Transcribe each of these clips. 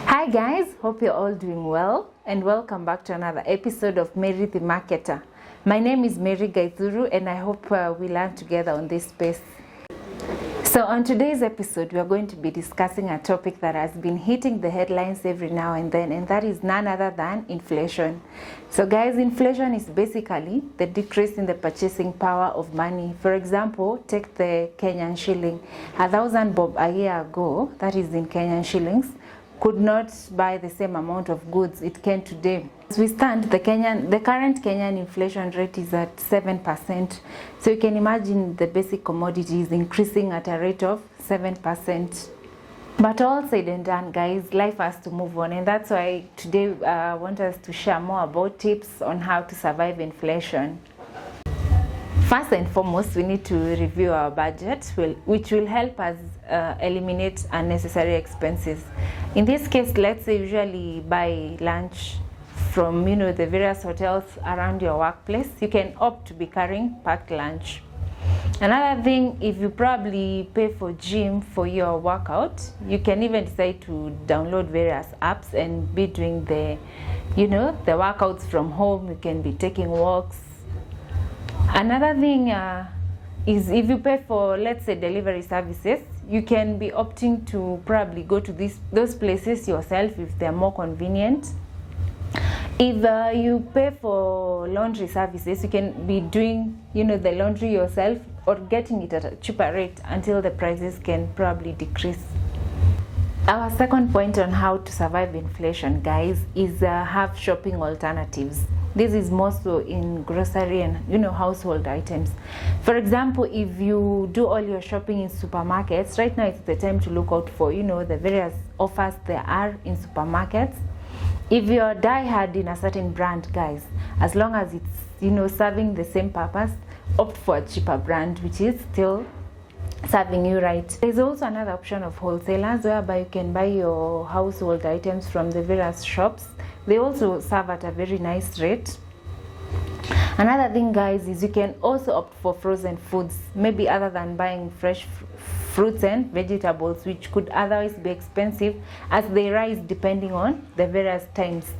Hi guys, hope you're all doing well and welcome back to another episode of Mary the Marketer. My name is Mary Gaithuru and I hope we learn together on this space. So on today's episode, we are going to be discussing a topic that has been hitting the headlines every now and then, and that is none other than inflation. So guys, inflation is basically the decrease in the purchasing power of money. For example, take the Kenyan shilling. 1,000 bob a year ago, that is in Kenyan shillings, could not buy the same amount of goods it can today. As we stand, the current Kenyan inflation rate is at 7%. So you can imagine the basic commodities increasing at a rate of 7%. But all said and done, guys, life has to move on, and that's why today I want us to share more about tips on how to survive inflation. First and foremost, we need to review our budget, which will help us eliminate unnecessary expenses. In this case, let's say usually buy lunch from the various hotels around your workplace. You can opt to be carrying packed lunch. Another thing, if you probably pay for gym for your workout, you can even decide to download various apps and be doing the workouts from home. You can be taking walks. Another thing is if you pay for, let's say, delivery services, you can be opting to probably go to those places yourself if they're more convenient. If you pay for laundry services, you can be doing the laundry yourself or getting it at a cheaper rate until the prices can probably decrease. Our second point on how to survive inflation, guys, is have shopping alternatives. This is more so in grocery and household items. For example, if you do all your shopping in supermarkets, right now it's the time to look out for the various offers there are in supermarkets. If you're die-hard in a certain brand, guys, as long as it's serving the same purpose, opt for a cheaper brand which is still serving you right. There's also another option of wholesalers whereby you can buy your household items from the various shops. They also serve at a very nice rate. Another thing, guys, is you can also opt for frozen foods, maybe other than buying fresh fruits and vegetables, which could otherwise be expensive as they rise depending on the various times.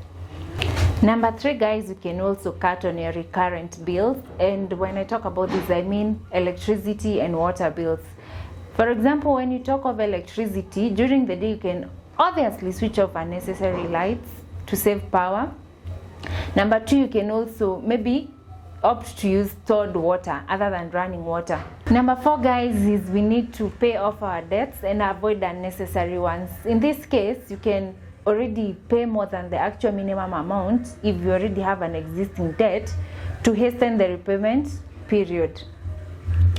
Number 3, guys, you can also cut on your recurrent bills. And when I talk about this, I mean electricity and water bills. For example, when you talk of electricity, during the day you can obviously switch off unnecessary lights to save power. Number 2, you can also maybe opt to use stored water other than running water. Number 4, guys, is we need to pay off our debts and avoid unnecessary ones. In this case, you can already pay more than the actual minimum amount if you already have an existing debt to hasten the repayment period.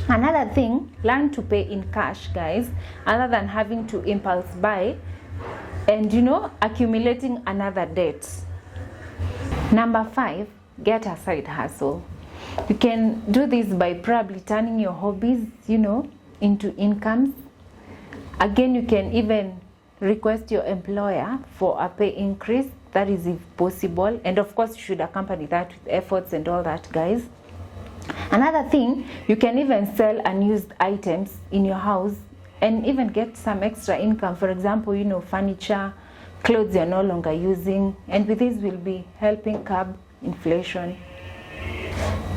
Another thing, learn to pay in cash, guys, other than having to impulse buy and accumulating another debt. Number 5, get a side hustle. You can do this by probably turning your hobbies into incomes. Again, you can even request your employer for a pay increase, that is if possible, and of course you should accompany that with efforts and all that, guys. Another thing, you can even sell unused items in your house and even get some extra income. For example, furniture, clothes you're no longer using, and with this will be helping curb inflation.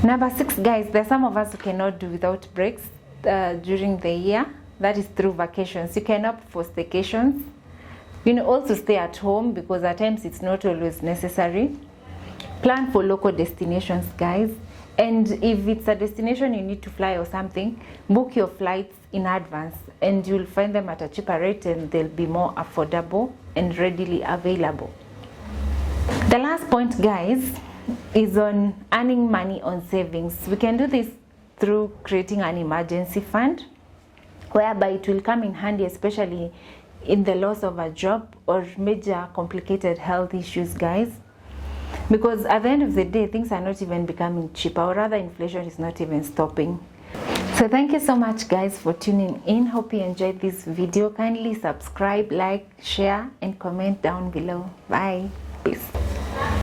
Number 6, guys, there are some of us who cannot do without breaks during the year. That is through vacations. You can opt for staycations. Also stay at home because at times it's not always necessary. Plan for local destinations, guys. And if it's a destination you need to fly or something, book your flights in advance and you'll find them at a cheaper rate and they'll be more affordable and readily available. The last point, guys, is on earning money on savings. We can do this through creating an emergency fund, whereby it will come in handy, especially in the loss of a job or major complicated health issues, guys. Because at the end of the day, things are not even becoming cheaper, or rather inflation is not even stopping. So thank you so much, guys, for tuning in. Hope you enjoyed this video. Kindly subscribe, like, share, and comment down below. Bye. Peace.